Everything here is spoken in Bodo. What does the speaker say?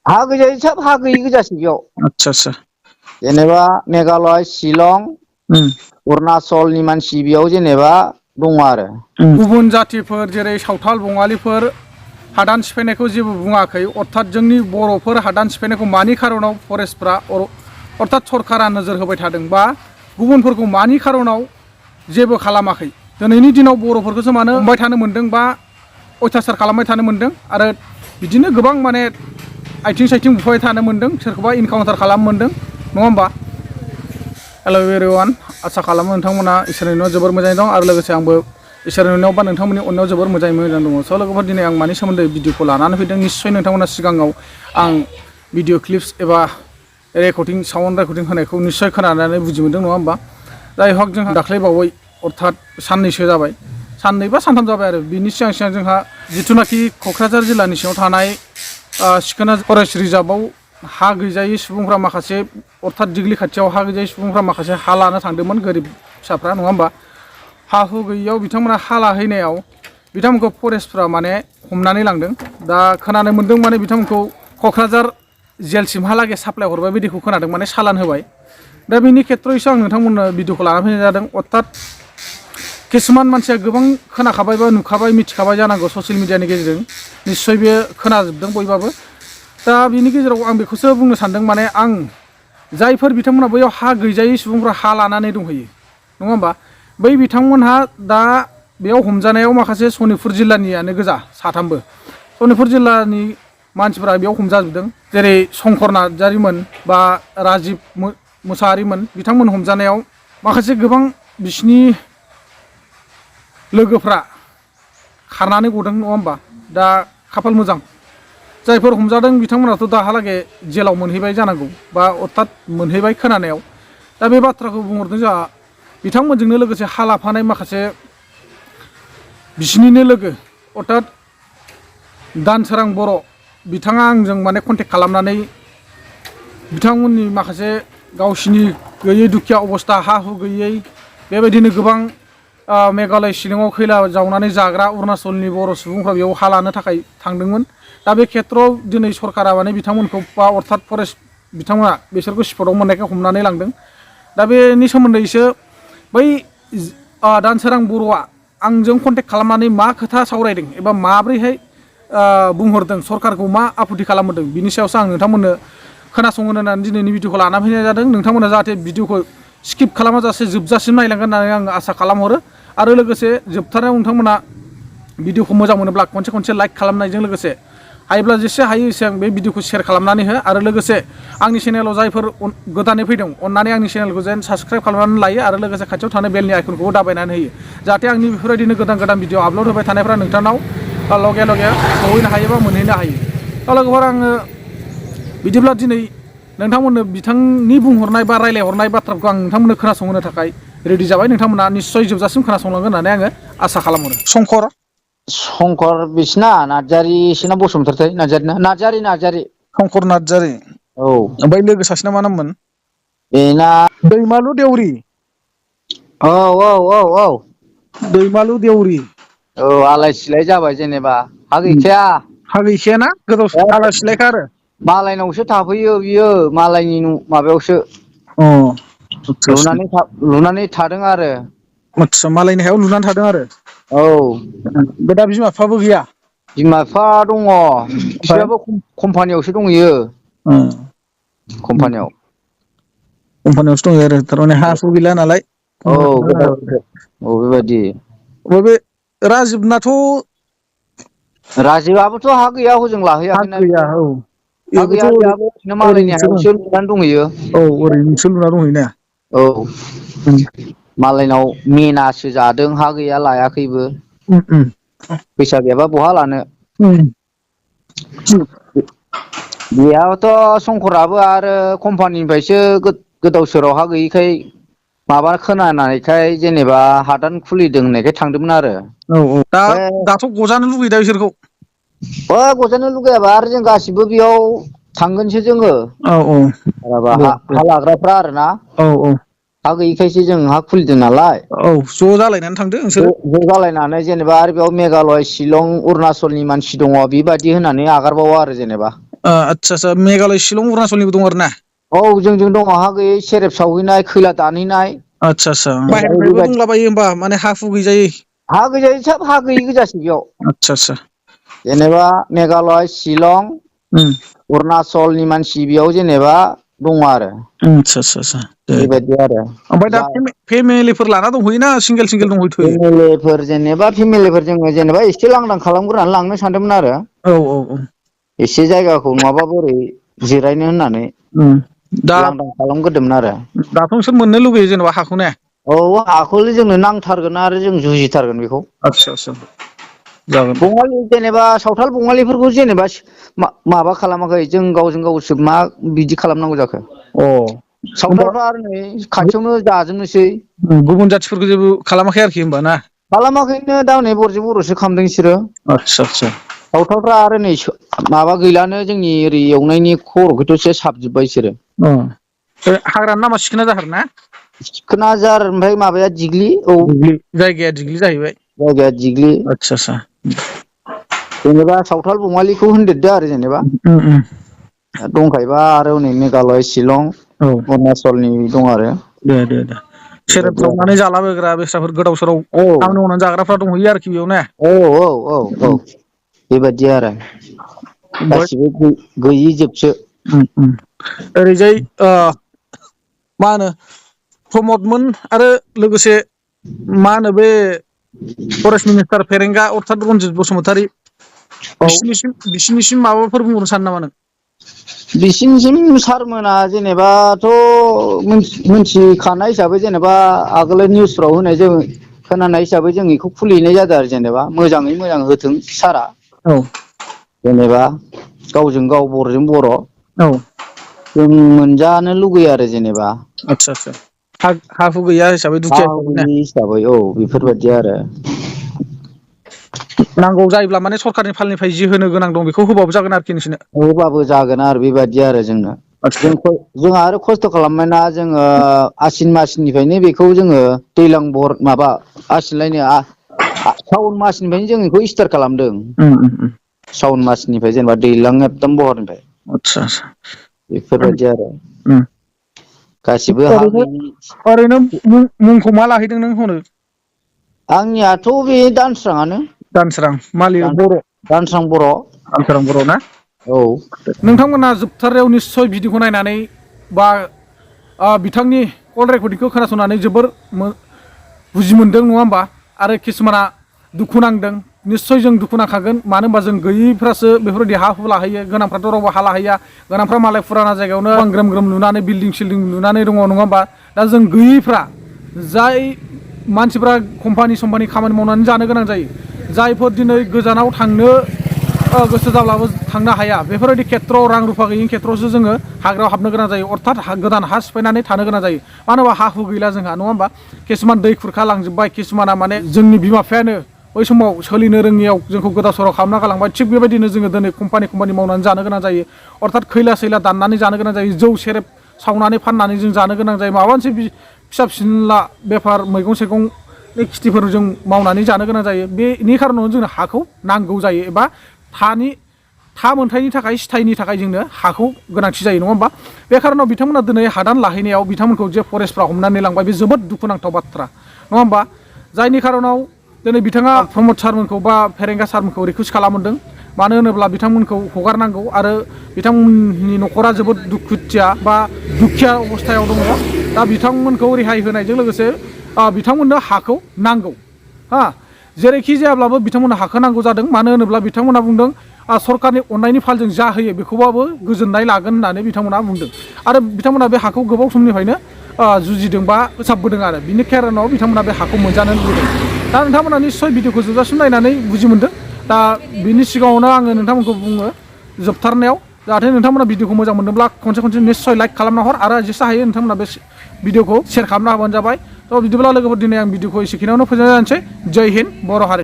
हा गैजायै सब हा गैयि गोजासो बेयाव। आच्छा जेनेबा मेघालय, शिलं, अरुणाचलनि मानसि बेयाव जेनेबा दङ आरो। गुबुन जातिफोर जेरै सावथाल बङालिफोर हादान सिफायनायखौ जेबो बुङाखै अर्थात जोंनि बर'फोर हादान सिफायनायखौ मानि खारनाव फरेस्टफ्रा अर्थात सरकारा नोजोर होबाय थादों बा गुबुनफोरखौ मानि खारनाव जेबो खालामाखै दिनैनि दिनाव बर'फोरखौसो मानो हमबाय थानो मोन्दों बा अयथासार खालामबाय थानो मोन्दों आरो बिदिनो गोबां माने आथिं साइथिं बुफायबाय थानो मोन्दों सोरखौबा इनकाउन्टार खालामनो मोन्दों नङा होमबा? हेलौ एभरिवान आसा खालामो नोंथांमोना इसोरनि अननायाव जोबोर मोजाङै दं आरो लोगोसे आंबो इसोरनि अननायाव बा नोंथांमोननि अननायाव जोबोर मोजां दङ। स' लोगोफोर दिनै आं मानि सोमोन्दै भिडिअखौ लानानै फैदों निस्सय नोंथांमोना सिगाङाव आं भिडिअ क्लिप्स एबा रेकर्डिं साउन्ड रेकर्डिं होनायखौ निस्सय खोनानानै बुजि मोनदों नङा होमबा? जाय हक जोंहा दाख्लैबावै अर्थात साननैसो जाबाय साननै बा सानथाम जाबाय आरो बिनि सिगां जोंहा जिथुनाखि क'क्राझार जिल्लानि सिङाव थानाय सिखोना फरेस्ट रिजार्भआव हा गैजायै सुबुंफ्रा माखासे अर्थात दिग्लि खाथियाव हा गैजायै सुबुंफ्रा माखासे हा लानो थांदोंमोन गोरिब फिसाफ्रा नङा होमबा? हा हु गैयियाव बिथांमोना हा लाहैनायाव बिथांमोनखौ फरेस्टफ्रा माने हमनानै लांदों। दा खोनानो मोन्दों माने बिथांमोनखौ क'क्राझार जेलसिमहालागै साप्लाय हरबाय बायदिखौ खोनादों माने सालान होबाय। दा बेनि खेथ्र'यैसो आं नोंथांमोननो भिडिअखौ लानानै फैनाय जादों। अर्थात किसुमान मानसिया गोबां खोनाखाबाय बा नुखाबाय मिथिखाबाय जानांगौ ससियेल मिडियानि गेजेरजों निस्सय बे खोनाजोबदों बयबाबो। दा बिनि गेजेराव आं बेखौसो बुंनो सानदों माने आं जायफोर बिथांमोना बैयाव हा गैजायै सुबुंफ्रा हा लानानै दंहैयो नङा होमबा? बै बिथांमोनहा दा बेयाव हमजानायाव माखासे सनितपुर जिल्लानियानो गोजा साथामबो सनितपुर जिल्लानि मानसिफ्रा बेयाव हमजाजोबदों जेरै शंकर नार्जारिमोन बा राजिब मुसाहारिमोन बिथांमोन हमजानायाव माखासे गोबां बिसिनि लोगोफ्रा खारनानै गदों नङा होमबा? दा खाफाल मोजां जायफोर हमजादों बिथांमोनाथ' दाहालागै जेलाव मोनहैबाय जानांगौ बा अर्थात मोनहैबाय खोनानायाव। दा बे बाथ्राखौ बुंहरदों जोंहा बिथांमोनजोंनो लोगोसे हा लाफानाय माखासे बिसिनिनो लोगो अर्थात दानसोरां बर' बिथाङा आंजों माने कन्टेक्ट खालामनानै बिथांमोननि माखासे गावसिनि गैयै दुखिया अबस्था हा हु गैयै बेबायदिनो गोबां मेघालय शिलंआव खैला जावनानै जाग्रा अरुणाचलनि बर' सुबुंफ्रा बेयाव हा लानो थाखाय थांदोंमोन। दा बे खेथ्रआव दिनै सरकारा माने बिथांमोनखौ बा अर्थात फरेस्ट बिथांमोना बिसोरखौ स्पटआव मोननायखाय हमनानै लांदों। दा बेनि सोमोन्दैसो बै दानसोरां बर'आ आंजों कन्टेक्ट खालामनानै मा खोथा सावरायदों एबा माब्रैहाय बुंहरदों सरकारखौ मा आफुथि खालामहरदों बिनि सायावसो आं नोंथांमोननो खोनासंहोनो होननानै दिनैनि भिडिअखौ लाना फैनाय जादों। नोंथांमोना जाहाथे भिडिअखौ स्किप खालामाजासे जोबजासिम नायलांगोन होननानै आं आसा खालामहरो आरो लोगोसे जोबथारनायाव नोंथांमोना भिडिअखौ मोजां मोनोब्ला खनसे लाइक खालामनायजों लोगोसे हायोब्ला जेसे हायो एसेबां बे भिडिअखौ शेयार खालामनानै हो आरो लोगोसे आंनि चेनेलाव जायफोर गोदानै फैदों अन्नानै आंनि चेनेलखौ जेन साबसक्राइब खालामनानै लायो आरो लोगोसे खाथियाव थानाय बेलनि आइकनखौबो दाबायनानै होयो जाहाथे आंनि बेफोरबायदिनो गोदान भिडिअ आपल'ड होबाय थानायफ्रा नोंथांनाव लगे लगे सहैनो हायो बा मोनहैनो हायो। दा लोगोफोर आङो बिदिब्ला दिनै नोंथांमोननो बिथांनि बुंहरनाय बा रायलायहरनाय बाथ्राखौ आं नोंथांमोननो खोनासंहोनो थाखाय रेडि जाबाय। नोंथांमोना निस्सय जोबजासिम खोनासंलांगोन होननानै आङो आसा खालामहरो। शंकर बिसिना नार्जारिसोना बसुमतारी नार्जारि शंकर नार्जारि औ ओमफ्राय लोगो सासेना मा नाममोन? बेना दैमालु देउरि। औ दैमालु देउरि। औ आलाय सिलाय जाबाय जेनेबा हा गैखाया। हा गैखायाना गोदाव आलाय सिलायखा आरो मालायनावसो थाफैयो बियो मालायनि माबायावसो आदसा लुनानै थादों आरो आदसा मालायनि हायाव लुनानै थादों आरो औ ओमफ्राय दा बिमा बिफाबो गैया? बिमा बिफा दङ ओमफ्राय बिफायाबो कम्पानियावसो दंहैयो। कम्पानियाव कम्पानियावसो दङ आरो थारमाने हा हु गैला नालाय औ बेबायदि बे राजिबनाथ' राजिबाबोथ' हा गैया हजों हा लाहैयाखैना गैया बियो औ हा बेबोथ' गैया बेहाबो बिदिनो मालायनि ओरैनोसो दं हायावसो लुनानै दंहैयो। औ ओरैनोसो लुना दंहैयोना औ मालायनाव मेनासो जादों हा गैया लायाखैबो फैसा गैयाबा बहा लानो बेयावथ' शंकराबो आरो कम्पानिनिफ्रायसो गोदाव सोराव हा गैयिखाय माबा खोनानायखाय जेनेबा हादान खुलिदों होननायखाय थांदोंमोन आरो औ दाथ' गजानो लुगैदा बिसोरखौ गजानो लुगैयाबा आरो जों गासिबो बेयाव थांगोनसो जोङो औ औ हा लाग्राफ्रा आरोना औ औ हा गैयिखायसो जों हा खुलिदों नालाय औ ज' जालायनानै थांदो नोंसोरो ज' जालायनानै जेनेबा आरो बेयाव मेघालय शिलं अरुणाचलनि मानसि दङ बेबायदि होननानै आगारबावो आरो जेनेबा आदसा मेघालय शिलं अरुणाचलनिबो दं आरो ना औ जोंजों दङ हा गैयै सेरेब सावहैनाय खैला दानहैनाय आदसा बाहेरनिफ्रायबो दंलाबायो होमबा माने हा हु गैजायै हा गैजायै सब हा गैयि गोजासो बेयाव आदसा जेनेबा मेघालय शिलं अरुणाचलनि मानसि बेयाव जेनेबा दङ आरो आदसा बेबायदि आरो ओमफ्राय दा फेमिलिफोर लाना दंहैयोना सिंगेल दंहैथ'यो फेमिलिफोर जोङो जेनेबा एसे लांदां खालामग्रोनानै लांनो सानदोंमोन आरो औ एसे जायगाखौ नङाबा बोरै जिरायनो होननानै दा लांदां खालामग्रोदोंमोन आरो दाथ' नोंसोर मोननो लुगैयो जेनेबा हाखौ ने औ हाखौलै जोंनो नांथारगोन आरो जों जुजिथारगोन बेखौ आदसा जागोन दे बङालि जेनेबा सावथाल बङालिफोरखौ जेनेबा माबा खालामाखै जों गावजों गावसो मा बिदि खालामनांगौ जाखो होमबा सावथालफ्रा आरो नै खाथियावनो जाजोबनोसै गुबुन जाथिफोरखौ जेबो खालामाखै आरोखि होमबा ना खालामाखैनो दा नै बरजों बरसो खालामदों बिसोरो आदसा सावथालफ्रा आरो नै माबा गैलानो जोंनि ओरै एवनायनि खर'खौथ' सेस साबजोब्बाय बिसोरो हाग्रानि नामा सिखोना जाहार ना सिखोनाजार ओमफ्राय माबाया दिग्लि जायगाया दिग्लि जाहैबाय जायगाया दिग्लि आदसा जेनेबा सावथाल बङालिखौ होनदेरदो आरो जेनेबा दंखायोबा आरो हनै मेघालय शिलं अरुणाचलनि दं आरो दे सेरेप बेबायदि आरो सावनानै जालाबायग्रा बेस्राफोर गोदाव सोराव औ खामानि मावनानै जाग्राफ्रा दंहैयो आरोखि बेयाव ने औ बेबायदि आरो गासिबो गैयि जोबसो ओरैजाय मा होनो प्रमदमोन आरो लोगोसे मा होनो बे फरेस्ट मिनिस्टार फेरेंगा अर्थात रनजित बसुमतारी औ बिसिनिसिम माबाफोर बुंहरनो सानो नामा नों बिसिनिसिम सारमोना जेनेबाथ' मोनथिखानाय हिसाबै जेनेबा आगोलो निउसफ्राव होनाय जों खोनानाय हिसाबै जों बेखौ खुलिहैनाय जादों आरो जेनेबा मोजाङै मोजां होथों सारआ जेनेबा गावजों गाव बर'जों बर' जों मोनजानो लुगैयो आरो जेनेबा आदसा हा हु गैया हिसाबै हा दुखिया हु हिसाबै ने गैयि हिसाबै औ बेफोरबायदि आरो नांगौ जायोब्ला माने सरखारनि फालनिफ्राय जि होनो गोनां दं बेखौ होबाबो जागोन आरोखि नोंसोरनो होबाबो जागोन आरो बेबायदि आरो जोंनो आदसा जोंहा आरो खस्थ' खालामबायना जोङो आसिन मासनिफ्रायनो बेखौ जोङो दैलां बहर माबा आसिनलायनो सावन मासनिफ्रायनो जों बेखौ स्टार्ट खालामदों सावन मासनिफ्राय जेनेबा दैलां एकदम बहरनिफ्राय आदसा बेफोरबायदि आरो गासिबो हा ओरैनो गैयि मुंखौ मा लाहैदों नों हनो आंनियाथ' बे दानस्राङानो दानसोरां मा लिरो बर' दानस्रां बर' दानसोरां बर' ना औ नोंथांमोना जोबथारनायाव निस्सय भिडिअखौ नायनानै बा बिथांनि कल रेकर्डिंखौ खोनासंनानै जोबोर बुजि मोनदों नङा होमबा आरो किसुमाना दुखु नांदों निस्सय जों दुखु नांखागोन मानो होनबा जों गैयैफ्रासो बेफोरबायदि हा हु लाहैयो गोनांफ्राथ' रावबो हा लाहैया गोनांफ्रा मालाय फुराना जायगायावनो ग्रोम ग्रोम लुनानै बिल्डिं सिल्डिं लुनानै दङ नङा होमबा दा जों गैयैफ्रा जाय मानसिफ्रा कम्पानि सम्पानि खामानि मावनानै जानो गोनां जायो जायफोर दिनै गोजानाव थांनो गोसो जाब्लाबो थांनो हाया बेफोरबायदि खेथ्रआव रां रुफा गैयिनि खेथ्रआवसो जोङो हाग्रायाव हाबनो गोनां जायो अर्थात गोदान हा सिफायनानै थानो गोनां जायो मानो होनबा हा हु गैला जोंहा नङा होमबा किसुमान दै खुरखा लांजोब्बाय किसुमाना माने जोंनि बिमा बिफायानो बै समाव सोलिनो रोङियाव जोंखौ गोदाव सोराव खालामना गालांबाय थिग बेबायदिनो जोङो दिनै कम्पानि मावनानै जानो गोनां जायो अर्थात खैला सैला दाननानै जानो गोनां जायो जौ सेरेब सावनानै फाननानै जों जानो गोनां जायो माबा मोनसे फिसा फिनला बेफार मैगं थाइगंनि खिथिफोर जों मावनानै जानो गोनां जायो बेनि खारनावनो जोंनो हाखौ नांगौ जायो एबा था मोनथायनि थाखाय सिथायनि थाखाय जोंनो हाखौ गोनांथि जायो नङा होमबा बे खारनाव बिथांमोना दिनै हादान लाहैनायाव बिथांमोनखौ जे फरेस्टफ्रा हमनानै लांबाय बे जोबोद दुखुनांथाव बाथ्रा नङा होमबा जायनि खारनाव दिनै बिथाङा प्रमद सारमोनखौ बा फेरेंगा सारमोनखौ रिकुवेस्ट खालामदों मानो होनोब्ला बिथांमोनखौ हगारनांगौ आरो बिथांमोननि न'खरा जोबोद दुखुथिया बा दुखिया अबस्थायाव दङ दा बिथांमोनखौ रेहाय होनायजों लोगोसे बिथांमोननो हाखौ नांगौ जेरैखि जायाब्लाबो बिथांमोननो हाखौ नांगौ जादों मानो होनोब्ला बिथांमोना बुंदों सरकारनि अननायनि फालजों जा होयो बेखौबाबो गोजोननाय लागोन होननानै बिथांमोना बुंदों आरो बिथांमोना बे हाखौ गोबाव समनिफ्रायनो जुजिदों बा फोसाबबोदों आरो बिनि खारनाव बिथांमोना बे हाखौ मोनजानो लुबैदों दा नोंथांमोना निस्सय भिडिअखौ जोबजासिम नायनानै बुजि मोनदों दा बिनि सिगाङावनो आङो नोंथांमोनखौ बुङो जोबथारनायाव जाहाथे नोंथांमोना भिडिअखौ मोजां मोनदोंब्ला खनसे निस्सय लाइक खालामना हर आरो जेसे हायो नोंथांमोना बे भिडिअखौ शेयार खालामना होबानो जाबाय थ' बिदिब्ला लोगोफोर दिनै आं भिडिअखौ एसेखिनियावनो फोजोबनाय जानोसै जय हिन्द बर' हारि